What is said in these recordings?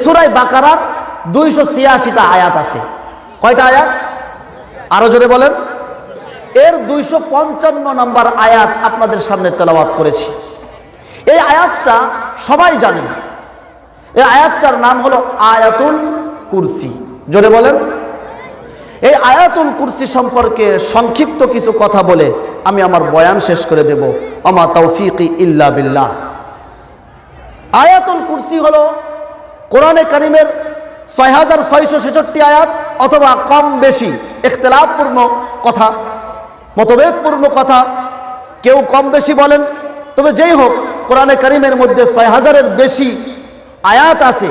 সূরা বাকারার 286টা আয়াত আছে। কয়টা আয়াত? আরো জোরে বলেন। এর 255 নম্বর আয়াত আপনাদের সামনে তেলাওয়াত করেছি। এই আয়াতটা সবাই জানেন। এই আয়াতটার নাম হলো আয়াতুল কুরসি। জোরে বলেন। এই আয়াতুল কুরসি সম্পর্কে সংক্ষিপ্ত কিছু কথা বলে আমি আমার বয়ান শেষ করে দেব। আমা তাওফিকি ইল্লা বিল্লাহ। আয়াতুল কুরসি হলো কোরআনে কারিমের 6666 আয়াত, অথবা কম বেশি ইখতিলাফপূর্ণ কথা, মতভেদপূর্ণ কথা, কেউ কম বেশি বলেন। তবে যেই হোক, কোরআনে কারিমের মধ্যে 6000-এর বেশি আয়াত আছে।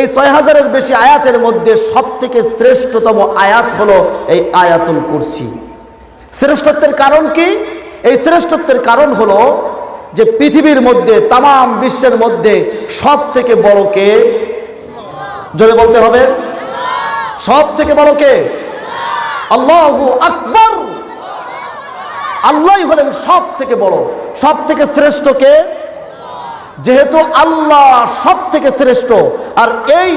এই 6000-এর বেশি আয়াতের মধ্যে সবথেকে শ্রেষ্ঠতম আয়াত হলো এই আয়াতুল কুরসি। শ্রেষ্ঠত্বের কারণ কি? এই শ্রেষ্ঠত্বের কারণ হলো যে পৃথিবীর মধ্যে, তাম বিশ্বের মধ্যে সব থেকে বড় কে? জোরে বলতে হবে। সব থেকে বড় কে? আল্লাহু আকবার। আল্লাহই হলেন সব থেকে বড়, সব থেকে শ্রেষ্ঠ কে? যেহেতু আল্লাহ সব থেকে শ্রেষ্ঠ, আর এই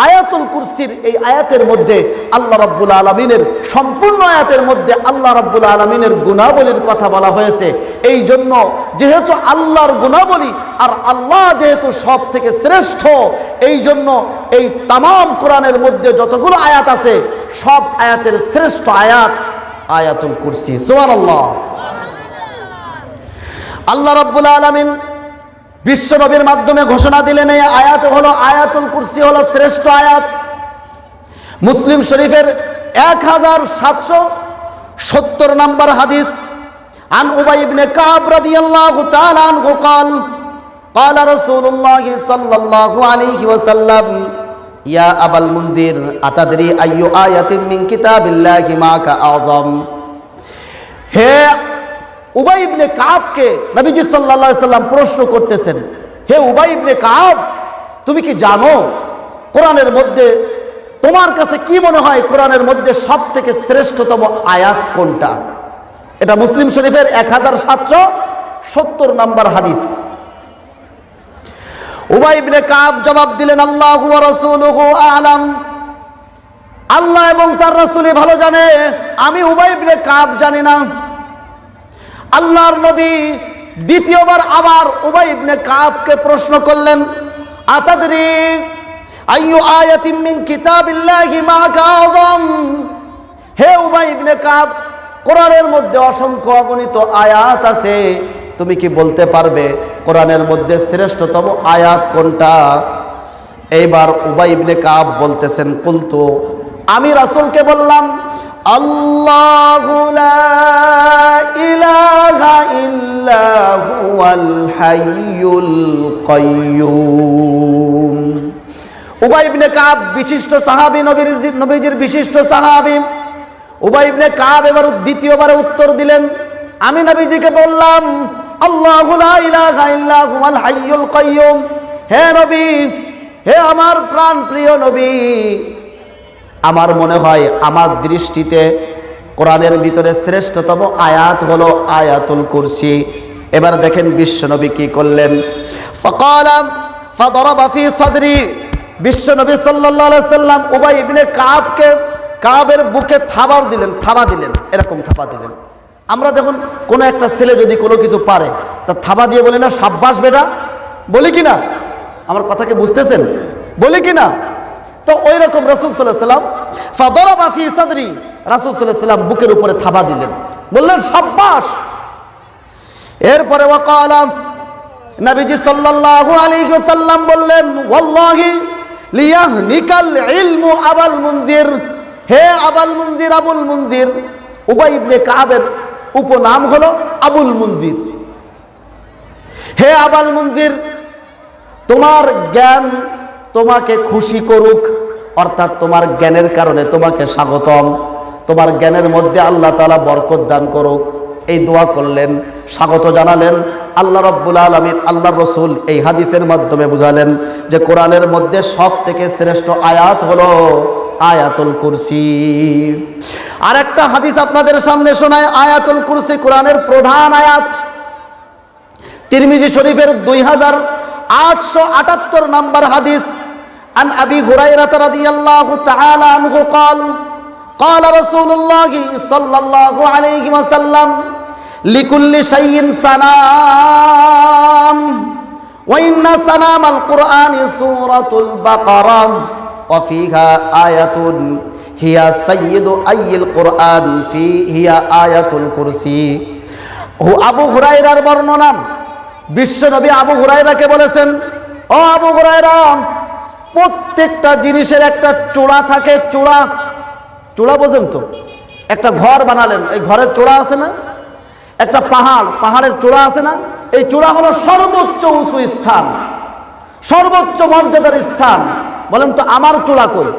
আয়াতুল কুরসির এই আয়াতের মধ্যে আল্লাহ রাব্বুল আলামিনের, সম্পূর্ণ আয়াতের মধ্যে আল্লাহ রাব্বুল আলামিনের গুণাবলীর কথা বলা হয়েছে। এই জন্য যেহেতু আল্লাহর গুণাবলী আর আল্লাহ যেহেতু সব থেকে শ্রেষ্ঠ, এই জন্য এই তামাম কোরআনের মধ্যে যতগুলো আয়াত আছে সব আয়াতের শ্রেষ্ঠ আয়াত আয়াতুল কুরসি। সুবহানাল্লাহ। আল্লাহ রাব্বুল আলামিন বিশ্ব নবীর মাধ্যমে ঘোষণা দিলেন এই আয়াত হলো, আয়াতুল কুরসি হলো শ্রেষ্ঠ আয়াত। মুসলিম শরীফের 1770 নম্বর হাদিস, আন উবাই ইবনে কাব রাদিয়াল্লাহু তাআলা আনহু قال قال رسول الله صلى الله عليه وسلم يا أبا المنذر أتدري أي آية من كتاب الله معك أعظم। হে উবাই ইবনে কাবকে নবীজি সাল্লাল্লাহু আলাইহি সাল্লাম প্রশ্ন করতেছেন, হে উবাই ইবনে কাব, তুমি কি জানো কোরআনের মধ্যে, তোমার কাছে কি মনে হয় কোরআনের মধ্যে সবথেকে শ্রেষ্ঠতম আয়াত কোনটা? এটা মুসলিম শরীফের 1770 নম্বর হাদিস। উবাই ইবনে কাব জবাব দিলেন, আল্লাহু ওয়া রাসূলুহু আ'লাম। আল্লাহ এবং তার রাসূলই ভালো জানে, আমি উবাই ইবনে কাব জানি না। আল্লাহর নবী দ্বিতীয়বার আবার উবাই ইবনে কাবকে প্রশ্ন করলেন, আতাদরি আইয়ু আয়াতিন মিন কিতাবিল্লাহি মাকা আযম। হে উবাই ইবনে কাব, কোরআনের মধ্যে অসংখ্য অগণিত আয়াত আছে, তুমি কি বলতে পারবে কোরআনের মধ্যে শ্রেষ্ঠতম আয়াত কোনটা? এইবার উবাই ইবনে কাব বলতেছেন, কুলতু, আমি রাসূলকে বললাম, আল্লাহু লা ইলাহা ইল্লা হুয়াল হাইয়ুল কাইয়্যুম। উবাই ইবনে কাব বিশিষ্ট সাহাবী, নবীজির বিশিষ্ট সাহাবী। উবাই ইবনে কাব এবার দ্বিতীয়বারে উত্তর দিলেন, আমি নবীজিকে বললাম, আল্লাহু লা ইলাহা ইল্লা হুয়াল হাইয়ুল কাইয়্যুম। হে নবী, হে আমার প্রাণ প্রিয় নবী, আমার মনে হয় আমার দৃষ্টিতে কোরআনের ভিতরে শ্রেষ্ঠতম আয়াত হলো আয়াতুল কুরসি। এবার দেখেন বিশ্বনবী কি করলেন, ফাকালা ফাদরাবা ফি সাদরি। বিশ্বনবী সাল্লাল্লাহু আলাইহি সাল্লাম উবাই ইবনে কাবকে কাবের বুকে থাবা দিলেন, এরকম থাবা দিলেন। আমরা যখন কোনো একটা ছেলে যদি কোনো কিছু পারে, তা থাবা দিয়ে বলি না, সাব্বাস বেটা, বলি কি না? আমার কথাকে বুঝতেছেন? বলি কি না? তো ওই রকম রাসূল সাল্লাল্লাহু আলাইহি সাল্লাম ফাদরাবা ফি সাদরি, রাসূল সাল্লাল্লাহু আলাইহি সাল্লাম বুকের উপরে থাবা দিলেন, বললেন সাব্বাস। এরপরে ওয়াকালা, নবীজি সাল্লাল্লাহু আলাইহি ওয়াসাল্লাম বললেন, ওয়াল্লাহি লিয়াহনিকাল ইলমু আবুল মুনজির। হে আবুল মুনজির, আবুল মুনজির, উবাই ইবনে কাবের উপনাম হলো আবুল মুনজির। হে আবুল মুনজির, তোমার জ্ঞান তোমাকে খুশি করুক, অর্থাৎ তোমার জ্ঞানের কারণে তোমাকে স্বাগতম, তোমার জ্ঞানের মধ্যে আল্লাহ তাআলা বরকত দান করুক, এই দোয়া করলেন, স্বাগত জানালেন। আল্লাহ রাব্বুল আলামিন, আল্লাহর রাসূল এই হাদিসের মাধ্যমে বুঝালেন যে কোরআনের মধ্যে সবথেকে শ্রেষ্ঠ আয়াত হলো আয়াতুল কুরসি। আর একটা হাদিস আপনাদের সামনে শোনায়, আয়াতুল কুরসি কোরআনের প্রধান আয়াত। তিরমিজি শরীফের 2878 নম্বর হাদিস, عن أبي هريرة رضي الله تعالى عنه قال قال رسول الله صلى الله عليه وسلم لكل شيء سنام وإن سنام القرآن سورة البقرة وفيها آية هي سيد أي القرآن هي آية الكرسي আবু হুরায়রার বর্ণনা বিশ্বনবী আবু হুরায়রাকে বলেছেন, ও আবু হুরায়রা, প্রত্যেকটা জিনিসের একটা চূড়া থাকে। চূড়া, চূড়া বোঝেন তো? একটা ঘর বানালেন, এই ঘরের চূড়া আছে না? একটা পাহাড়ের চূড়া আছে না? এই চূড়া হলো সর্বোচ্চ উঁচু স্থান, সর্বোচ্চ মর্যাদার স্থান। বলেন তো আমার চূড়া কই?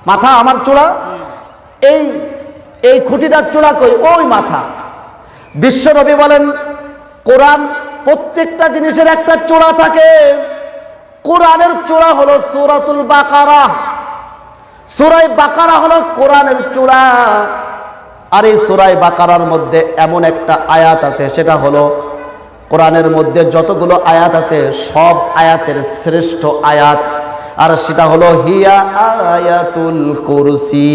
মাথা আমার চূড়া। এই খুঁটিটার চূড়া কই? ওই মাথা। বিশ্বনবী বলেন কোরআন, প্রত্যেকটা জিনিসের একটা চূড়া থাকে। কোরআনের চূড়া হলো সূরাতুল বাকারা। সূরা বাকারা হলো কোরআনের চূড়া। আর এই সূরা বাকারার মধ্যে এমন একটা আয়াত আছে, সেটা হলো কোরআনের মধ্যে যতগুলো আয়াত আছে সব আয়াতের শ্রেষ্ঠ আয়াত, আর সেটা হলো হিয়া আয়াতুল কুরসি।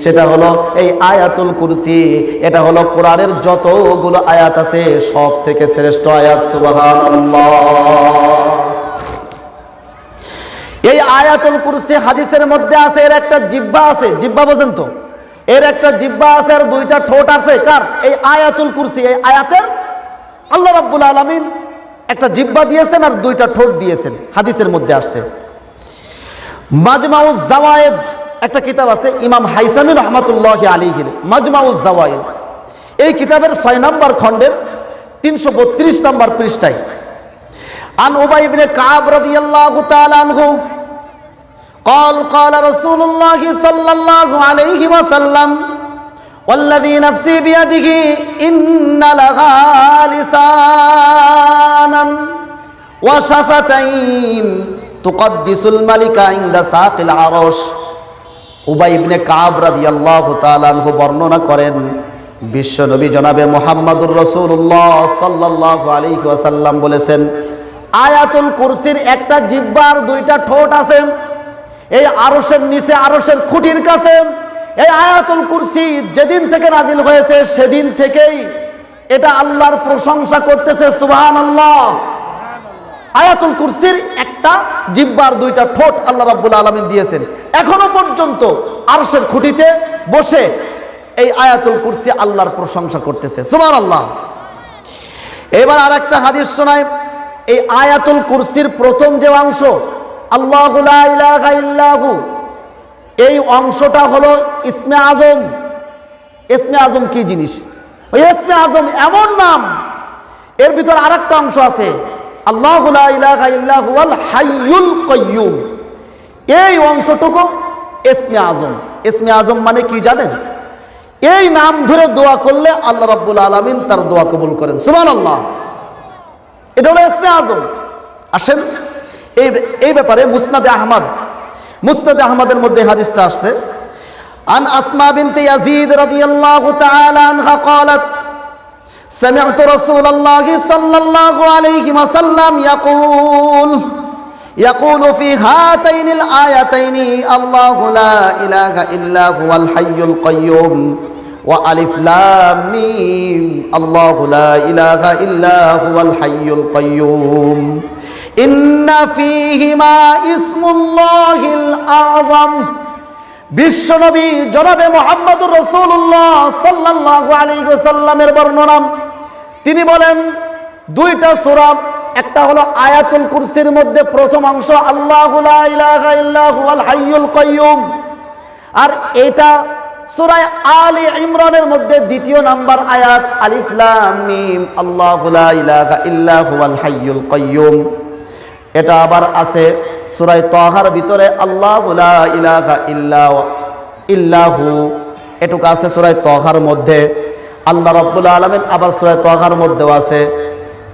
সেটা হলো এই আয়াতুল কুরসি। এটা হলো কোরআনের যতগুলো আয়াত আছে সব থেকে শ্রেষ্ঠ আয়াত। সুবহানাল্লাহ। এই আয়াতুল কুরসি হাদিসের মধ্যে আছে, এর একটা জিহ্বা আছে। জিহ্বা বোঝেন তো? এর একটা জিহ্বা আছে আর দুইটা ঠোঁট আছে। কার? এই আয়াতুল কুরসি। এই আয়াতের আল্লাহ রাব্বুল আলামিন একটা জিহ্বা দিয়েছেন আর দুইটা ঠোঁট দিয়েছেন, হাদিসের মধ্যে আসছে। মাজমাউজ জাওয়ায়েদ একটা কিতাব আছে ইমাম হাইসামি রহমাতুল্লাহি আলাইহির, মাজমাউজ জাওয়ায়েদ। এই কিতাবের 6 নম্বর খণ্ডের 332 নম্বর পৃষ্ঠায় আন উবাই ইবনে কাব রাদিয়াল্লাহু তাআলা আনহু قال قال رسول الله صلى الله عليه وسلم والذي نفسي بيده إن لها لسانا وشفتين تقدس الملك عند ساق العرش। উবাই ইবনে কাব রাদিয়াল্লাহু তাআলা আনহু বর্ণনা করেন, বিশ্বনবী জনাবে মুহাম্মদুর রাসূলুল্লাহ সাল্লাল্লাহু আলাইহি ওয়াসাল্লাম বলেছেন, আয়াতুল কুরসির একটা জিহ্বা আর দুইটা ঠোঁট আছে। এই আরশের নিচে, আরশের খুঁটির কাছে এই আয়াতুল কুরসি যেদিন থেকে নাজিল হয়েছে সেদিন থেকেই এটা আল্লাহর প্রশংসা করতেছে। সুবহানাল্লাহ। আয়াতুল কুরসির একটা জিহ্বা আর দুইটা ঠোঁট আল্লাহ রাব্বুল আলামিন দিয়েছেন। এখনো পর্যন্ত আরশের খুঁটিতে বসে এই আয়াতুল কুরসি আল্লাহর প্রশংসা করতেছে। সুবহানাল্লাহ। এবার আরেকটা হাদিস শোনায়। এই আয়াতুল কুরসির প্রথম যে অংশ আল্লাহু লা ইলাহা ইল্লাহু, এই অংশটা হলো ইসমে আজম। ইসমে আজম কি জিনিস? ওই ইসমে আজম এমন নাম, এর ভিতর আরেকটা অংশ আছে আল্লাহু লা ইলাহা ইল্লাহু আল হাইয়ুল কাইয়্যুম। এই অংশটুকু ইসমে আজম। ইসমে আজম মানে কি জানেন? এই নাম ধরে দোয়া করলে আল্লাহ রাব্বুল আলামিন তার দোয়া কবুল করেন। সুবহানাল্লাহ। এটা হলো ইসমে আজম। আসেন এই ব্যাপারে মুসনাদে আহমদের মধ্যে হাদিসটা আসছে। আন আসমা বিনতে ইয়াজিদ রাদিয়াল্লাহু তাআলা আনহা قالت سمعت رسول الله صلى الله عليه وسلم يقول في هاتين الآيتين الله لا إله إلا هو الحي القيوم وألف لام ميم الله لا إله إلا هو الحي القيوم إن فيهما اسم الله الأعظم। বিশ্বনবী জনাবে মুহাম্মদুর রাসূলুল্লাহ সাল্লাল্লাহু আলাইহি ওয়াসাল্লামের বর্ণনা, তিনি বলেন দুইটা সূরা, একটা হলো আয়াতুল কুরসির মধ্যে প্রথম অংশ আল্লাহু লা ইলাহা ইল্লা হুয়াল হাইয়ুল কাইয়্যুম, আর এটা সূরা আলে ইমরানের মধ্যে দ্বিতীয় নাম্বার আয়াত আলিফ লাম মিম আল্লাহু লা ইলাহা ইল্লা হুয়াল হাইয়ুল কাইয়্যুম। এটা আবার আছে সূরা তাহার ভিতরে আল্লাহু লা ইলাহা ইল্লাহু, এটুকু আছে সূরা তাহার মধ্যে। আল্লাহ রাব্বুল আলামিন আবার সূরা তাহার মধ্যেও আছে,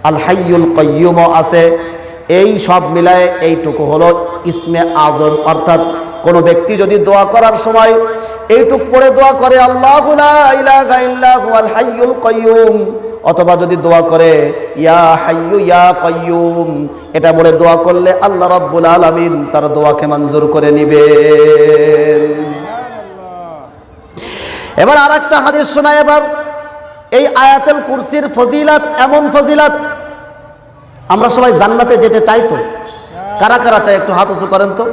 আল হাইয়ুল কাইয়্যুমও আছে। এই সব মিলায়ে এইটুকু হলো ইসমে আজম। অর্থাৎ কোনো ব্যক্তি যদি দোয়া করার সময় এইটুক পড়ে দোয়া করে আল্লাহু লা ইলাহা ইল্লা হুয়াল হাইয়ুল কাইয়্যুম অথবা যদি দোয়া করে ইয়া হাইয়ু ইয়া কাইয়ুম, এটা বলে দোয়া করলে আল্লাহ রাব্বুল আলামিন তার দোয়াকে মঞ্জুর করে নেবেন। এবার আরেকটা হাদিস শোনাই। এবার এই আয়াতুল কুরসির ফজিলত এমন ফজিলত, আমরা সবাই জান্নাতে যেতে চাই তো? কারা কারা চাই একটু হাত উঁচু করেন তো।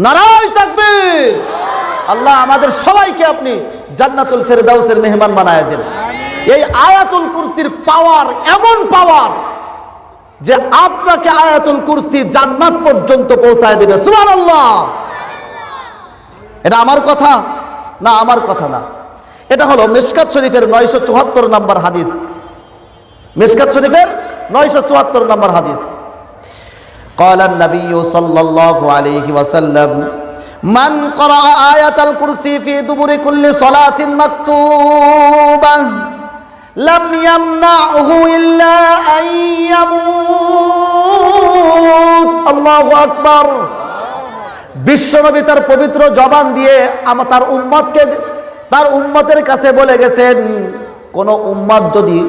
নারায়ে তাকবীর। আল্লাহ আমাদের সবাইকে আপনি জান্নাতুল ফেরদাউসের মেহমান বানায় দেন। এই আয়াতুল কুরসির পাওয়ার এমন পাওয়ার যে আপনাকে আয়াতুল কুরসি জান্নাত পর্যন্ত পৌঁছায় দেবে। সুবহানাল্লাহ। এটা আমার কথা না, আমার কথা না, এটা হলো মিশকাত শরীফের 974 নম্বর হাদিস। মিশকাত শরীফের 974 নম্বর হাদিস। قال النبي صلى الله عليه وسلم من قرأ آية الكرسي في دبر كل صلاة مكتوبة لم يمنعه إلا أن يموت। الله أكبر। বিশ্বনবী তার পবিত্র জবান দিয়ে তার উম্মতকে, তার উম্মতের কাছে বলে গেছেন, কোন উম্মত যদি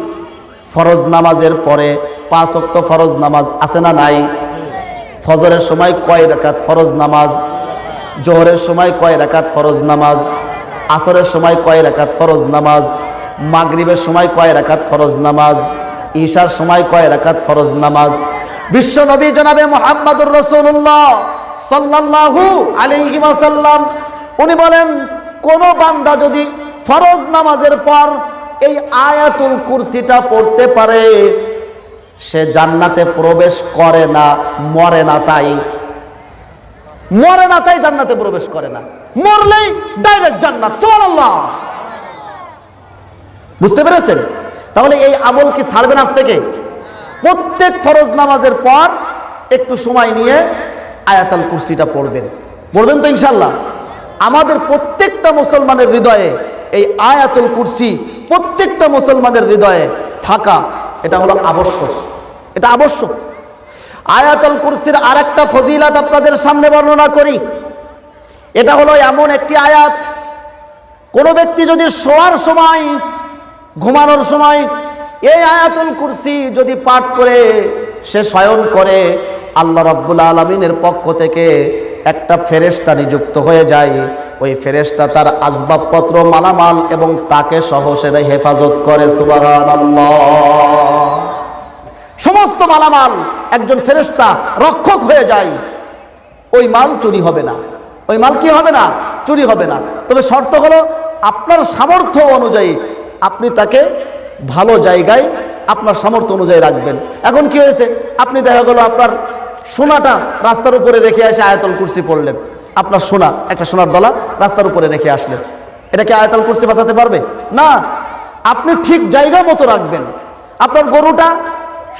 ফরজ নামাজের পরে 5 ওয়াক্ত ফরজ নামাজ আছে না নাই? ফজরের সময় কয় রাকাত ফরজ নামাজ, জোহরের সময় কয় রাকাত ফরজ নামাজ, আসরের সময় কয় রাকাত ফরজ নামাজ, মাগরিবের সময় কয় রাকাত ফরজ নামাজ, ঈশার সময় কয় রাকাত ফরজ নামাজ। বিশ্ব নবী জনাবে মুহাম্মদুর রাসূলুল্লাহ সাল্লাল্লাহু আলাইহি ওয়াসাল্লাম উনি বলেন, কোন বান্দা যদি ফরজ নামাজের পর এই আয়াতুল কুরসিটা পড়তে পারে সে জান্নাতে প্রবেশ করে না, মরে না তাই। মরে না তাই জান্নাতে প্রবেশ করে না, মরলেই ডাইরেক্ট জান্নাত। সুবহানাল্লাহ। বুঝতে পেরেছেন? তাহলে এই আমল কি ছাড়বেন আজ থেকে? প্রত্যেক ফরজ নামাজের পর একটু সময় নিয়ে আয়াতুল কুরসিটা পড়বেন। পড়বেন তো ইনশাআল্লাহ? আমাদের প্রত্যেকটা মুসলমানের হৃদয়ে এই আয়াতুল কুরসি প্রত্যেকটা মুসলমানের হৃদয়ে থাকা এটা হলো আবশ্যক, এটা আবশ্যক। আয়াতুল কুরসির আরেকটা ফজিলত আপনাদের সামনে বর্ণনা করি। এটা হলো এমন একটি আয়াত, কোনো ব্যক্তি যদি শোয়ার সময়, ঘুমানোর সময় এই আয়াতুল কুরসি যদি পাঠ করে সে শয়ন করে, আল্লাহ রাব্বুল আলামিনের পক্ষ থেকে একটা ফেরেশতা নিযুক্ত হয়ে যায়। ওই ফেরেশতা তার আসবাবপত্র, মালামাল এবং তাকে সহ সেটা হেফাজত করে। সুবহানাল্লাহ। সমস্ত মালামাল একজন ফেরেশতা রক্ষক হয়ে যায়। ওই মাল চুরি হবে না, ওই মাল কি হবে না? চুরি হবে না। তবে শর্ত হলো আপনার সামর্থ্য অনুযায়ী আপনি তাকে ভালো জায়গায় আপনার সামর্থ্য অনুযায়ী রাখবেন। এখন কি হয়েছে, আপনি দেখা গেল আপনার সোনাটা রাস্তার উপরে রেখে এসে আয়াতুল কুরসি পড়লেন। আপনার সোনা, একটা সোনার দলা রাস্তার উপরে রেখে আসলেন, এটা কি আয়াতুল কুরসি বাঁচাতে পারবে? না। আপনি ঠিক জায়গা মতো রাখবেন। আপনার গরুটা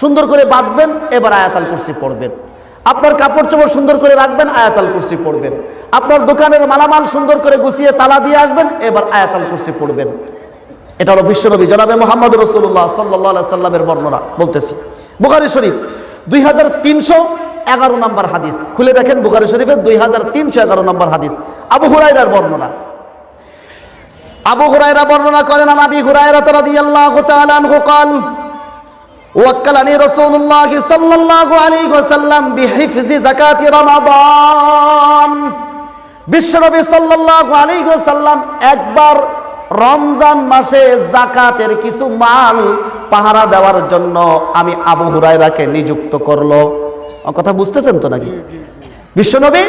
সুন্দর করে বাঁধবেন, এবার আয়াতুল কুরসি পড়বেন। আপনার কাপড় চোপড় সুন্দর করে রাখবেন, আয়াতুল কুরসি পড়বেন। আপনার দোকানের মালামাল সুন্দর করে গুছিয়ে তালা দিয়ে আসবেন, এবার আয়াতুল কুরসি পড়বেন। এটা হলো বিশ্বনবী জনাবে মুহাম্মদুর রাসূলুল্লাহ সাল্লাল্লাহু আলাইহি সাল্লামের বর্ণনা বলতেছি। বুখারী শরীফ 2311 নম্বর হাদিস, খুলে দেখেন বুখারী শরীফের 2311 নম্বর হাদিস। আবু হুরায়রার বর্ণনা। আবু হুরায়রা বর্ণনা করেন, নবী হুরায়রা রাদিয়াল্লাহু তাআলা আনহু قال ওয়াক্কালানি রাসূলুল্লাহ সাল্লাল্লাহু আলাইহি ওয়াসাল্লাম বিহিফজি যাকাতি রমাদান। বিশ্বনবী সাল্লাল্লাহু আলাইহি ওয়াসাল্লাম একবার রমজান মাসে যাকাতের কিছু মাল পাহারা দেওয়ার জন্য আমি আবু হুরায়রাকে নিযুক্ত করলো। কথা বুঝতেছেন তো নাকি? বিশ্বনবী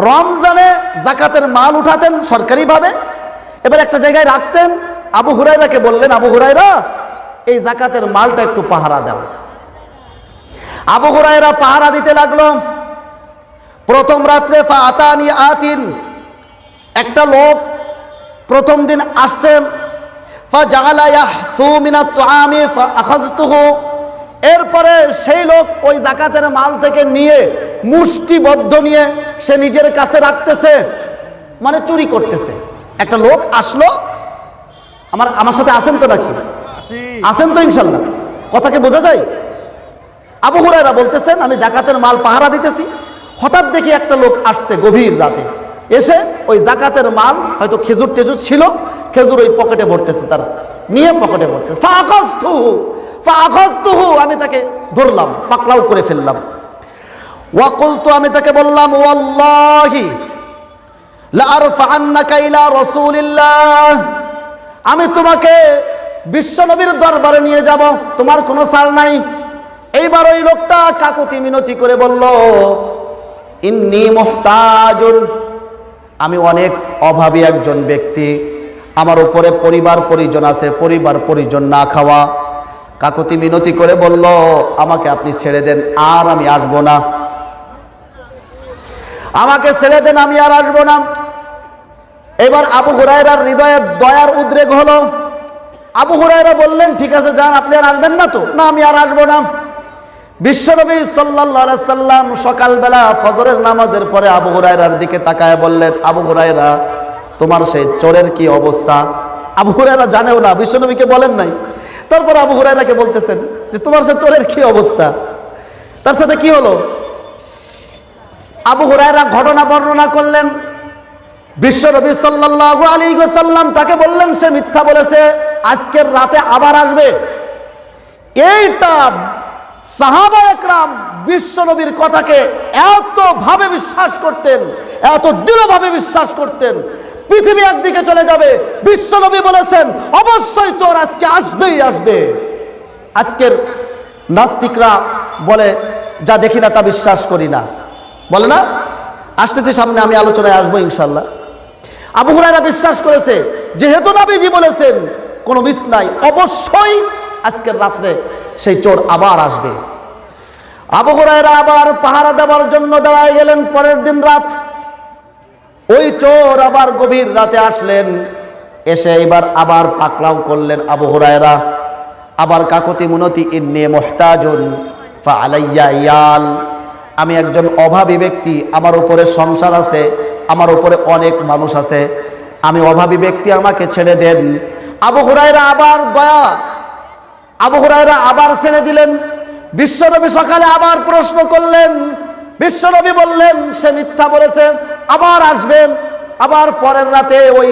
রমজানে যাকাতের মাল উঠাতেন সরকারিভাবে, এবার একটা জায়গায় রাখতেন। আবু হুরায়রাকে বললেন, আবু হুরায়রা এই যাকাতের মালটা একটু পাহারা দাও। আবু হুরায়রা পাহারা দিতে লাগলো। প্রথম রাত্রে ফাতানি আতিন, একটা লোক প্রথম দিন আসছে। ফাজাআলা ইয়াহসু মিনাত তুআমি ফাআখাযতুহু, এরপরে সেই লোক ওই যাকাতের মাল থেকে নিয়ে মুষ্টিবদ্ধ নিয়ে সে নিজের কাছে রাখতেছে, মানে চুরি করতেছে। একটা লোক আসলো, আমার সাথে আছেন তো নাকি? আছেন তো ইনশাল্লাহ? কথাকে বোঝা যায়? আবু হুরায়রা বলতেছেন, আমি যাকাতের মাল পাহারা দিতেছি, হঠাৎ দেখি একটা লোক আসছে গভীর রাতে, এসে ওই জাকাতের মাল হয়তো খেজুর টেজুর ছিল, খেজুর ওই পকেটে ভরতেছে, তার নিয়ে পকেটে ভরতেছে। ফাআখাযতুহু, আমি তাকে ধরলাম, পাকড়াও করে ফেললাম। ওয়া কুলতু, আমি তাকে বললাম, ওয়াল্লাহি লা আরফাআন্নাকা ইলা রাসূলিল্লাহ, আমি তোমাকে বিশ্বনবীর দরবারে নিয়ে যাব, তোমার কোনো ছাড় নাই। এইবার ওই লোকটা কাকুতি মিনতি করে বলল, ইন্নী মুহতাজুন, আমি অনেক অভাবী একজন ব্যক্তি, আমার উপরে পরিবার পরিজন আছে, পরিবার পরিজন না খাওয়া। কাকুতি মিনতি করে বলল, আমাকে আপনি ছেড়ে দেন, আর আমি আসবো না, আমাকে ছেড়ে দেন, আমি আর আসবো না। এবার আবু হুরায়রার হৃদয়ে দয়ার উদ্রেক হলো। আবু হুরায়রা বললেন, ঠিক আছে যান, আপনি আর আসবেন না তো? না, আমি আর আসবো না। বিশ্বনবী সাল্লাল্লাহু আলাইহি সাল্লাম সকালবেলা ফজরের নামাজের পরে আবু হুরায়রার দিকে তাকায় বললেন, আবু হুরায়রা, তোমার সেই চোরের কি অবস্থা? আবু হুরায়রা জানেও না, বিশ্বনবীকে বলেন নাই। তারপর আবু হুরায়রাকে বলতেছেন যে তোমার সেই চোরের কি অবস্থা, তার সাথে কি হলো? আবু হুরায়রা ঘটনা বর্ণনা করলেন। বিশ্বনবী সাল্লাল্লাহু আলাইহি ওয়াসাল্লাম তাকে বললেন, সে মিথ্যা বলেছে, আজকের রাতে আবার আসবে। এইটা সাহাবা একরাম বিশ্বনবীর কথাকে এতভাবে বিশ্বাস করতেন, এত দৃঢ়ভাবে বিশ্বাস করতেন, পৃথিবী একদিকে চলে যাবে, বিশ্বনবী বলেছেন অবশ্যই চোর আজকে আসবেই আসবে। আজকের নাস্তিকরা বলে, যা দেখি না তা বিশ্বাস করি না, বলে না? আসতেছে সামনে, আমি আলোচনায় আসবো ইনশাল্লাহ। আবু হুরায়রা বিশ্বাস করেছে, যেহেতু নবীজি বলেছেন কোনো মিস নাই, অবশ্যই আজকের রাত্রে সেই চোর আবার আসবে। আবু হুরায়রা আবার পাহারা দেওয়ার জন্য দাঁড়ায় গেলেন। পরের দিন রাত ওই চোর আবার গভীর রাতে আসলেন, এসে এবার আবার পাকড়াও করলেন আবু হুরায়রা। আবার কাকতি মুনতি, ইন্নী মুহতাজুন ফাআলাইয়া ইয়াল, আমি একজন অভাবী ব্যক্তি, আমার উপরে সংসার আছে, আমার উপরে অনেক মানুষ আছে, আমি অভাবী ব্যক্তি, আমাকে ছেড়ে দেন। আবু হুরায়রা আবার দয়া, আবু হুরায়রা আবার ছেড়ে দিলেন। বিশ্বনবী সকালে আবার প্রশ্ন করলেন, বিশ্বনবী বললেন সে মিথ্যা বলেছে, আবার আসবেন। আবার পরের রাতে ওই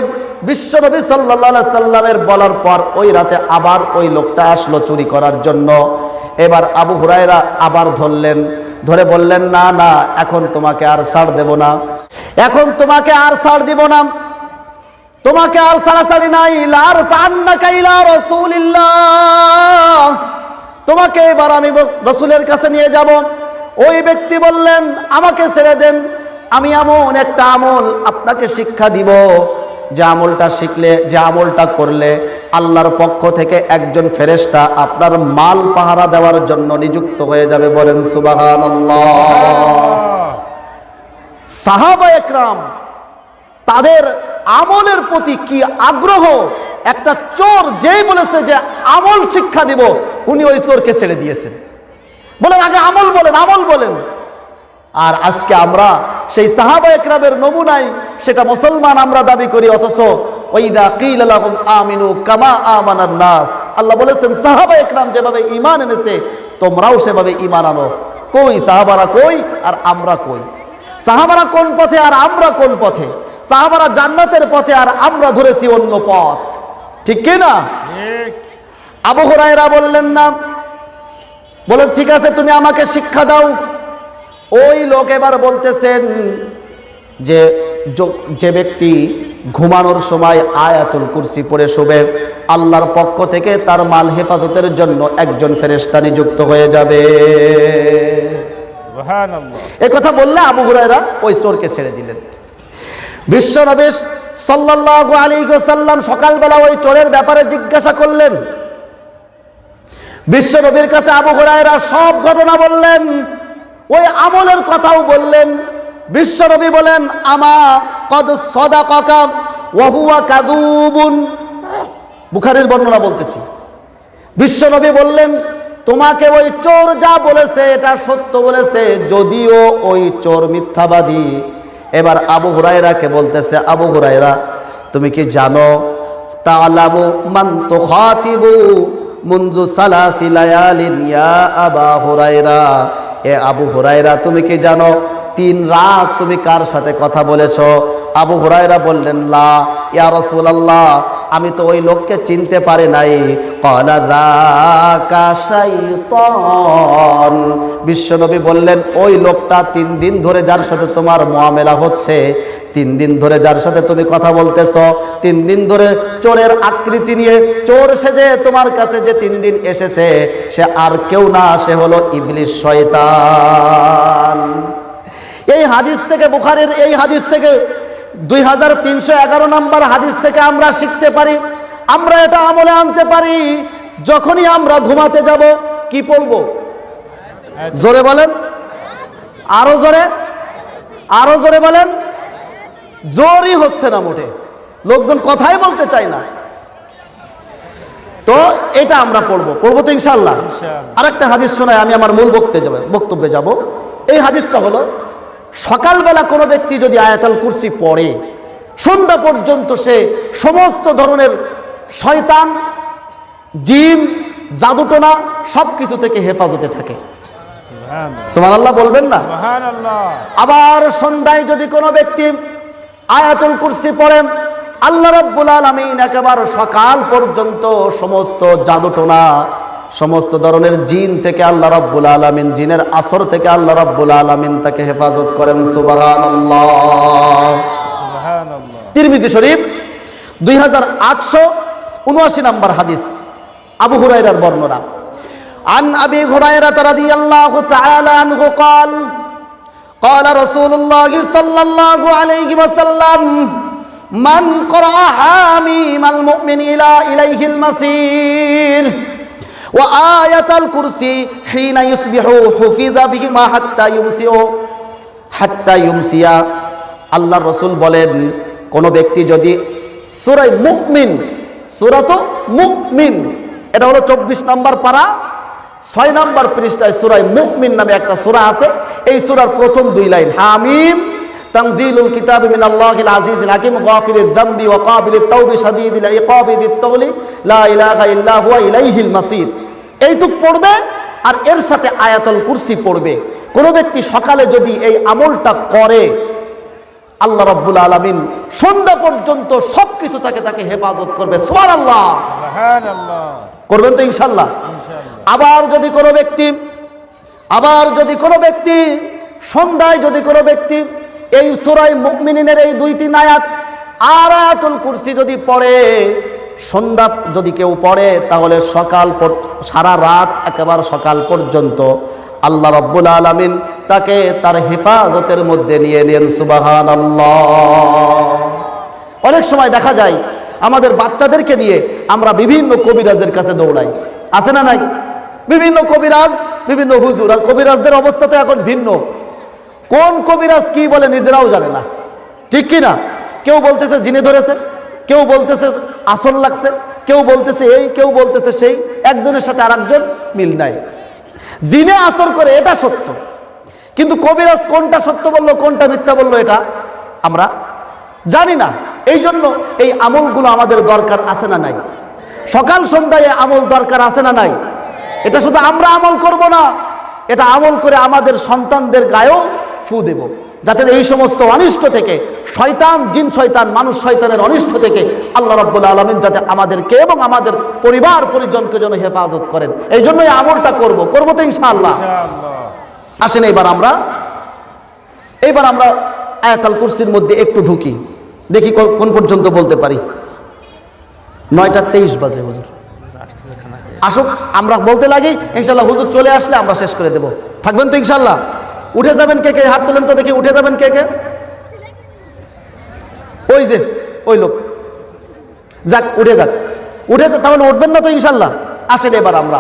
বিশ্বনবী সাল্লাল্লাহু আলাইহি সাল্লামের বলার পর ওই রাতে আবার ওই লোকটা আসলো চুরি করার জন্য। এবার আবু হুরায়রা আবার ধরলেন, ধরে বললেন, না না, এখন তোমাকে আর ছাড় দেব না, এখন তোমাকে আর ছাড় দিব না, তোমাকে আর ছাড়াছাড়ি নাই। লারফান্নাকা ইলা রাসূলিল্লাহ, তোমাকে এবার আমি রাসূলের কাছে নিয়ে যাব। ওই ব্যক্তি বললেন, আমাকে ছেড়ে দেন, আমি এমন একটা আমল আপনাকে শিক্ষা দিব, যে আমলটা শিখলে, যে আমলটা করলে আল্লাহর পক্ষ থেকে একজন ফেরেশতা আপনার মাল পাহারা দেওয়ার জন্য নিযুক্ত হয়ে যাবে। বলেন সুবহানাল্লাহ। সাহাবা একরাম তাদের আমলের প্রতি কি আগ্রহ! একটা চোর যেই বলেছে যে আমল শিক্ষা দিব, উনি ওই চোরকে ছেড়ে দিয়েছেন। বলেন আগে আমল বলেন, আমল বলেন। আর আজকে আমরা সেই সাহাবা একরামের নমুনায় সেটা মুসলমান আমরা দাবি করি, অথচ ওয়াইদা কিলা লাহুম আমিনু কামা আমানান নাস, আল্লাহ বলেছেন সাহাবা একরাম যেভাবে ঈমান এনেছে তোমরাও সেভাবে ঈমান আনো। কই সাহাবারা, কই আর আমরা কই? সাহাবারা কোন পথে আর আমরা কোন পথে? সাহাবারা জান্নাতের পথে আর আমরা ধরেছি অন্য পথ, ঠিক কি না? আবু হুরায়রা বললেন না, বলেন ঠিক আছে তুমি আমাকে শিক্ষা দাও। ওই লোক এবার বলতেছেন যে যে ব্যক্তি ঘুমানোর সময় আয়াতুল কুরসি পড়ে শোবে, আল্লাহর পক্ষ থেকে তার মাল হেফাজতের জন্য একজন ফেরেশতা নিযুক্ত হয়ে যাবে। সুবহানাল্লাহ। এই কথা বললে আবু হুরায়রা ওই চোরকে ছেড়ে দিলেন। বিশ্বনবী সাল্লাল্লাহু আলাইহি ওয়াসাল্লাম সকালবেলা ওই চোরের ব্যাপারে জিজ্ঞাসা করলেন। বিশ্বনবীর কাছে আবু হুরায়রা সব ঘটনা বললেন, ওই আমলের কথাও বললেন। বিশ্বনবী বলেন, আমা কদ সাদাকাকা ওয়া হুয়া কাযুবুন। বুখারীর বর্ণনা বলতেছি। বিশ্বনবী বললেন, তোমাকে ওই চোর যা বলেছে এটা সত্য বলেছে, যদিও ওই চোর মিথ্যাবাদী। এবার আবু হুরায়রাকে বলতেছে, আবু হুরায়রা তুমি কি জানো, তাআলামু মান তুখাতিবু মুনযু সালাসি লায়ালিন ইয়া আবা হুরায়রা, এ আবু হুরায়রা তুমি কি জানো 3 রাত তুমি কার সাথে কথা বলেছো? আবু হুরায়রা বললেন, লা ইয়া রাসূলুল্লাহ, আমি তো ওই লোককে চিনতে পারি নাই। ক্বালা যাকা শাইতান, বিশ্বনবী বললেন, ওই লোকটা 3 দিন ধরে যার সাথে তোমার মুআমেলা হচ্ছে, 3 দিন ধরে যার সাথে তুমি কথা বলতেছ, 3 দিন ধরে চোরের আকৃতি নিয়ে চোর সেজে তোমার কাছে যে 3 দিন এসেছে, সে আর কেউ না, সে হলো ইবলিস, শয়তান। এই হাদিস থেকে, বুখারীর এই হাদিস থেকে 2311 নম্বর হাদিস থেকে আমরা শিখতে পারি, আমরা এটা আমলে আনতে পারি। যখনই আমরা ঘুমাতে যাব কি পড়ব? জোরে বলেন, আরো জোরে, আরো জোরে বলেন। জোরই হচ্ছে না মোটে, লোকজন কথাই বলতে চায় না। তো এটা আমরা পড়বো তো ইনশাআল্লাহ। আরেকটা হাদিস শোনায় আমি আমার মূল বক্তব্যে যাব। এই হাদিসটা হলো, সকালবেলা কোনো ব্যক্তি যদি আয়াতুল কুরসি পড়ে, সন্ধ্যা পর্যন্ত সে সমস্ত ধরনের শয়তান, জিন, জাদুটোনা সব কিছু থেকে হেফাজতে থাকে। সুবহানাল্লাহ বলবেন না? আবার সন্ধ্যায় যদি কোনো ব্যক্তি আয়াতুল কুরসি পড়ে, আল্লাহ রাব্বুল আলামিন একেবারে সকাল পর্যন্ত সমস্ত জাদুটোনা, সমস্ত ধরনের জিন থেকে আল্লাহ রাব্বুল আলামিন, জিনের আসর থেকে আল্লাহ রাব্বুল আলামিন তাকে হেফাজত করেন। সুবহানাল্লাহ। তিরমিজি শরীফ 2879 নম্বর হাদিস, আবু হুরায়রার বর্ণনা। আন আবি হুরায়রা রাদিয়াল্লাহু তাআলা আনহু قال قال رسول الله صلى الله عليه وسلم من قرأ حاميم المؤمن إليه المصير وآية الكرسي حين يصبح حفظ بهما حتى يمسي। আল্লাহর রাসূল বলেন, কোন ব্যক্তি যদি সূরা মুমিন, সূরা তো মুমিন, এটা হলো 24 নম্বর পারা 6 নম্বর পৃষ্ঠায় সূরা মুমিন নামে একটা সূরা আছে। এই সূরার প্রথম 2 লাইন, হামিম তানজিলুল কিতাবি মিনাল্লাহিল আজিজিল হাকিম গাফিরিয যামবি ওয়া কাবিলিত তাওবি শাদীদিল ইকাবি দিত তাওলি লা ইলাহা ইল্লা হুয়া ইলাইহিল মাসির, এইটুক পড়বে আর এর সাথে আয়াতুল কুরসি পড়বে। কোন ব্যক্তি সকালে যদি এই আমলটা করে, আল্লাহ রাব্বুল আলামিন সন্ধ্যা পর্যন্ত সবকিছু তাকে হেফাজত করবে। সুবহানাল্লাহ, সুবহানাল্লাহ। করবেন তো ইনশাআল্লাহ? আবার যদি কোনো ব্যক্তি সন্ধ্যায় যদি কোনো ব্যক্তি এই সূরা মুমিনের এই 2টি আয়াত আর আয়াতুল কুরসি যদি পড়ে, সন্ধ্যা যদি কেউ পড়ে, তাহলে সারা রাত একেবারে সকাল পর্যন্ত আল্লাহ রাব্বুল আলামিন তাকে তার হেফাজতের মধ্যে নিয়ে নেন। সুবহানাল্লাহ। অনেক সময় দেখা যায় আমাদের বাচ্চাদেরকে নিয়ে আমরা বিভিন্ন কবিরাজের কাছে দৌড়াই, আছে না নাই? বিভিন্ন কবিরাজ, বিভিন্ন হুজুর, আর কবিরাজদের অবস্থা তো এখন ভিন্ন। কোন কবিরাজ কি বলে নিজেরাও জানে না, ঠিক কি না? কেউ বলতেছে জিনে ধরেছে, কেউ বলতেছে আসর লাগছে, কেউ বলতেছে এই, কেউ বলতেছে সেই, একজনের সাথে আরেকজন মিল নাই। জিনে আসর করে এটা সত্য, কিন্তু কবিরাজ কোনটা সত্য বললো, কোনটা মিথ্যা বললো, এটা আমরা জানি না। এই জন্য এই আমলগুলো আমাদের দরকার আছে না নাই? সকাল সন্ধ্যায় আমল দরকার আছে না নাই? এটা শুধু আমরা আমল করব না, এটা আমল করে আমাদের সন্তানদের গায়েও ফু দেব, যাতে এই সমস্ত অনিষ্ট থেকে, শয়তান, জিন শয়তান, মানুষ শয়তানের অনিষ্ট থেকে আল্লাহ রাব্বুল আলামিন যাতে আমাদেরকে এবং আমাদের পরিবার পরিজনকে যেন হেফাজত করেন। এই জন্য এই আমলটা করব তো ইনশাআল্লাহ। আসেন এইবার আমরা আয়াতুল কুরসির মধ্যে একটু ঢুকি, দেখি কোন পর্যন্ত বলতে পারি। 9:23 বাজে হুজুর, আসুক আমরা বলতে লাগি, ইনশাআল্লাহ হুজুর চলে আসলে আমরা শেষ করে দেব। থাকবেন তো ইনশাআল্লাহ? উঠে যাবেন কে কে? হাত তোলেন তো দেখি, উঠে যাবেন কে কে? ওই যে ওই লোক, যাক উঠে যাক, তাহলে উঠবেন না তো ইনশাআল্লাহ? আসেন এবার আমরা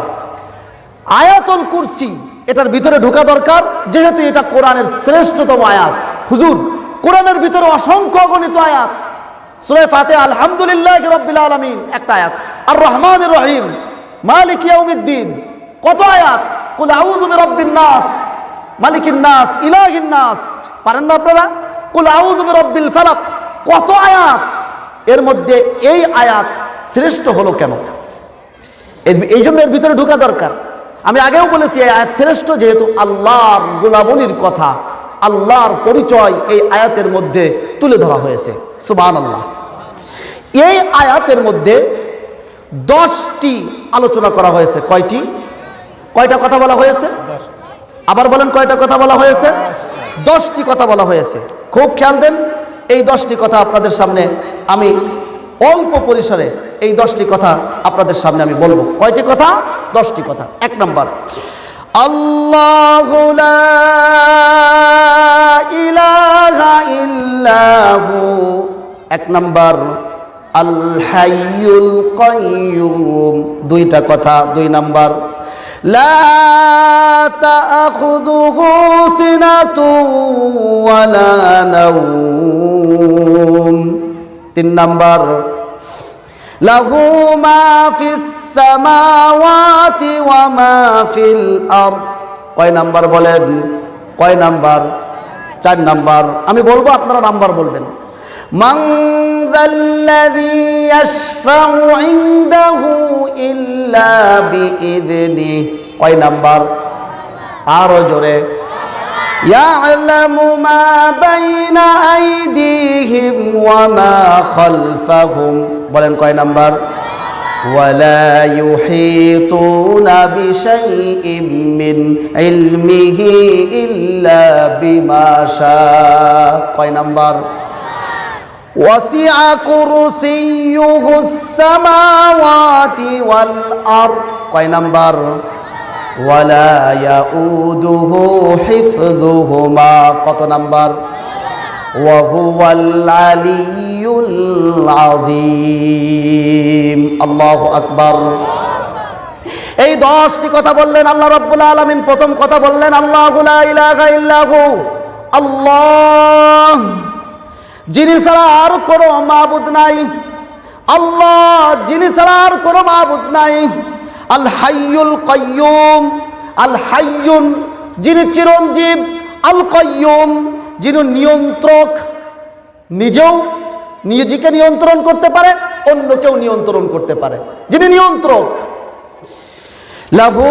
আয়াতুল কুরসি, এটার ভিতরে ঢোকা দরকার, যেহেতু এটা কোরআনের শ্রেষ্ঠতম আয়াত। হুজুর, কোরআনের ভিতরে অসংখ্য অগণিত আয়াত। সূরা ফাতিহা আলহামদুলিল্লাহি রাব্বিল আলামিন একটা আয়াত, আর রহমানির রহিম মালিক ইয়াউমিদ্দিন কত আয়াত, কুল আউযু বিরাব্বিন নাস মালিকিন নাস ইলাহিন নাস, পারেন না আপনারা? কুল আউযু বিরাব্বিল ফালাক, কত আয়াত। এর মধ্যে এই আয়াত শ্রেষ্ঠ হলো কেন? এই জন্য এর ভিতরে ঢোকা দরকার। আমি আগেও বলেছি এই আয়াত শ্রেষ্ঠ, যেহেতু আল্লাহর গুণাবলীর কথা আল্লাহর পরিচয় এই আয়াতের মধ্যে তুলে ধরা হয়েছে। সুবহানাল্লাহ। এই আয়াতের মধ্যে 10টি আলোচনা করা হয়েছে। কয়টা কথা বলা হয়েছে? আবার বলেন, কয়টা কথা বলা হয়েছে? 10টি কথা বলা হয়েছে। খুব খেয়াল দেন, এই 10টি কথা আপনাদের সামনে আমি অল্প পরিসরে এই 10টি কথা আপনাদের সামনে আমি বলবো। কয়টি কথা? 10টি কথা। 1 নাম্বার, আল্লাহু লা ইলাহা ইল্লাহু। 1 নাম্বার, আল হাইয়ুল কাইয়্যুম। 2টা কথা। 2 নাম্বার, লা তাখুযুহু সিনাতুন ওয়ালা নাওম। 3 নাম্বার, লাহু মা ফিস সামাওয়াতি ওয়া মা ফিল আরদ। কয় নাম্বার বলেন? কয় নাম্বার? 4 নাম্বার। আমি বলবো, আপনারা নাম্বার বলবেন। মান যাল্লাযী ইয়াশফাউ ইনদাহু ইল্লা বিইযনিহি। কয় নাম্বার? আরো জোরে। ইয়ালামু মা বাইনা আইদিহিম ওয়া মা খালফাহুম। বলেন কয় নাম্বার? ওয়ালা ইউহিতুনা বিশাইইম মিন ইলমিহি ইল্লা বিমা শাআ। কয় নাম্বার? ওয়াসিআ কুরসিয়্যুহুস সামাওয়াতি ওয়াল আরদ। কয় নাম্বার? ওয়ালা ইয়াউদুহু হিফযুহুমা। কত নাম্বার? ওয়া হুয়াল আলিয়্যুল আযীম। আল্লাহু আকবার। এই 10টি কথা বললেন আল্লাহ রাব্বুল আলামিন। প্রথম কথা বললেন, আল্লাহু লা ইলাহা ইল্লাহু। আল্লাহ, যিনি ছাড়া আর কোনো মাবুদ নাই। আল্লাহ, যিনি ছাড়া আর কোনো মাবুদ নাই। আল হাইয়ুল কাইয়্যুম। আল হাইয়ুন, যিনি চিরঞ্জীব। আল কাইয়্যুম, যিনি নিয়ন্ত্রক, নিজেও নিজেকে নিয়ন্ত্রণ করতে পারে, অন্যকেও নিয়ন্ত্রণ করতে পারে, যিনি নিয়ন্ত্রক। লাহু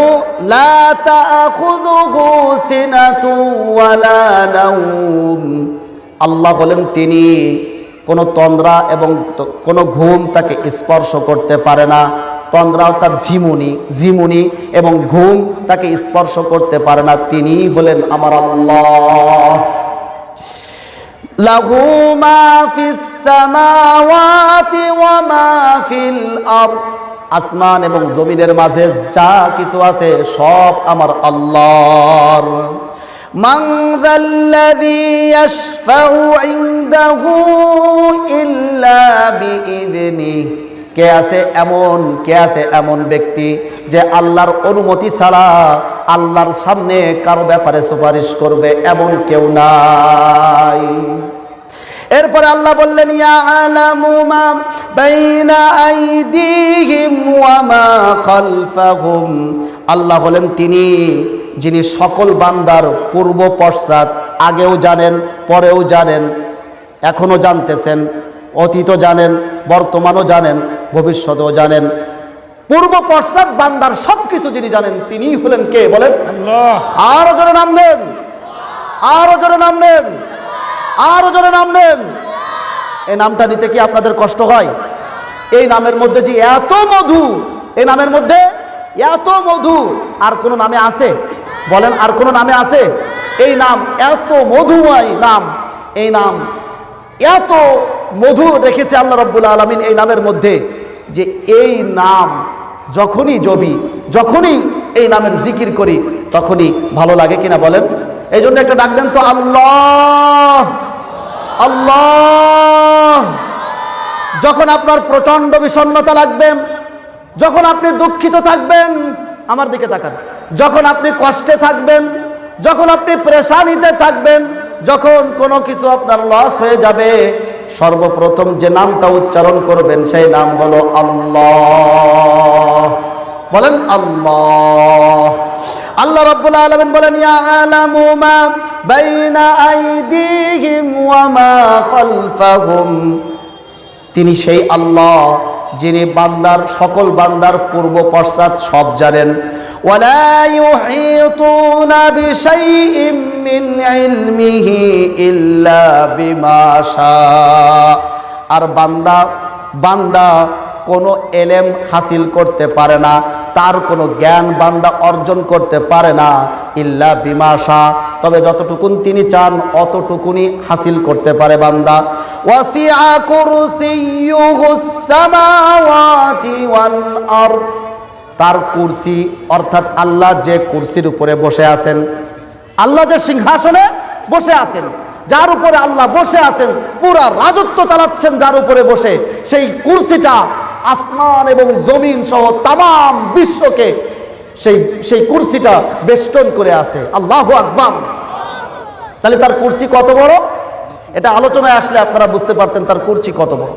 লা তাখুযুহু সিনাতুন ওয়ালা নাওম। আল্লাহ বলেন, তিনি কোনো তন্দ্রা এবং কোনো ঘুম তাকে স্পর্শ করতে পারে না। তন্দ্রা অর্থাৎ ঝিমুনি এবং ঘুম তাকে স্পর্শ করতে পারে না। তিনি হলেন আমার আল্লাহ। লাহু মা ফিস সামাওয়াতি ওয়া মা ফিল আরদ। আসমান এবং জমিনের মাঝে যা কিছু আছে সব আমার আল্লাহর। মান যাল্লাযী ইয়াশফাউ ইনদাহু ইল্লা বিইযনিহি। কে আছে এমন ব্যক্তি যে আল্লাহর অনুমতি ছাড়া আল্লাহর সামনে কারো ব্যাপারে সুপারিশ করবে? এমন কেউ নাই। এরপরে আল্লাহ বললেন, ইয়ালামু মা বাইনা আইদিহিম ওয়া মা খালফাহুম। আল্লাহ বলেন, তিনি যিনি সকল বান্দার পূর্ব পশ্চাৎ, আগেও জানেন, পরেও জানেন, এখনো জানতেছেন, অতীতও জানেন, বর্তমানও জানেন, ভবিষ্যতেও জানেন। পূর্ব পশ্চাৎ বান্দার সবকিছু যিনি জানেন, তিনি হলেন কে? বলেন আল্লাহ। আরো জোরে নাম দেন, আরো জোরে নাম দেন, আরো জোরে নাম দেন। এই নামটা নিতে কি আপনাদের কষ্ট হয়? এই নামের মধ্যে যে এত মধু, এই নামের মধ্যে এত মধু আর কোন নামে আছে? বলেন, আর কোন নামে আছে? এই নাম এত মধুময় নাম, এই নাম এত মধু রেখেছে আল্লাহ রাব্বুল আলামিন এই নামের মধ্যে, যে এই নাম যখনই এই নামের জিকির করি তখনই ভালো লাগে কিনা বলেন? এই জন্য একটা ডাক দেন তো, আল্লাহ আল্লাহ। যখন আপনার প্রচন্ড বিষণ্ণতা লাগবে, যখন আপনি দুঃখিত থাকবেন, আমার দিকে তাকান, যখন আপনি কষ্টে থাকবেন, যখন আপনি পেরেশানিতে থাকবেন, যখন কোনো কিছু আপনার লস হয়ে যাবে, সর্বপ্রথম যে নামটা উচ্চারণ করবেন সেই নাম হলো আল্লাহ। বলেন আল্লাহ। আল্লাহ রাব্বুল আলামিন বলেন, ইয়ালামু মা বাইনা আইদিহিম ওয়া মা খালফাহুম। তিনি সেই আল্লাহ যিনি সকল বান্দার পূর্ব পশ্চাৎ সব জানেন। ওয়ালা ইউহিতুনা বিশাইইম মিন ইলমিহি ইল্লা বিমা শাআ। আর বান্দা কোনো এলেম হাসিল করতে পারে না, তার কোনো জ্ঞান বান্দা অর্জন করতে পারে না ইল্লা বিমা শাআ, তবে যতটুকুন তিনি চান অতটুকুনি হাসিল করতে পারে বান্দা। ওয়াসিআ কুরসিয়্যুহুস সামাওয়াতি ওয়াল আরদ, তার কুরসি অর্থাৎ আল্লাহ যে কুরসির উপরে বসে আছেন, আল্লাহ যে সিংহাসনে বসে আছেন, যার উপরে আল্লাহ বসে আছেন, পুরা রাজত্ব চালাচ্ছেন যার উপরে বসে, সেই কুরসিটা আসমান এবং জমিন সহ তাম বিশ্বকে সেই কুরসিটা বেষ্টন করে আছে। আল্লাহু আকবার। তাহলে তার কুরসি কত বড়, এটা আলোচনায় আসলে আপনারা বুঝতে পারতেন তার কুরসি কত বড়।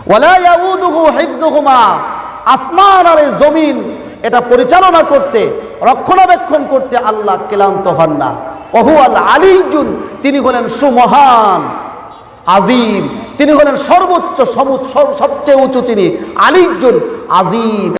ওয়ালা ইয়াউদুহু হিফযুহুমা, আসমান আর জমিন এটা পরিচালনা করতে, রক্ষণাবেক্ষণ করতে আল্লাহ ক্লান্ত হন না। ওহুয়াল আলিয়্যুন, তিনি হলেন সুমহান, আজিম, তিনি হলেন সর্বোচ্চ, সবচেয়ে উঁচু, তিনি আলিয়্যুন আজিম।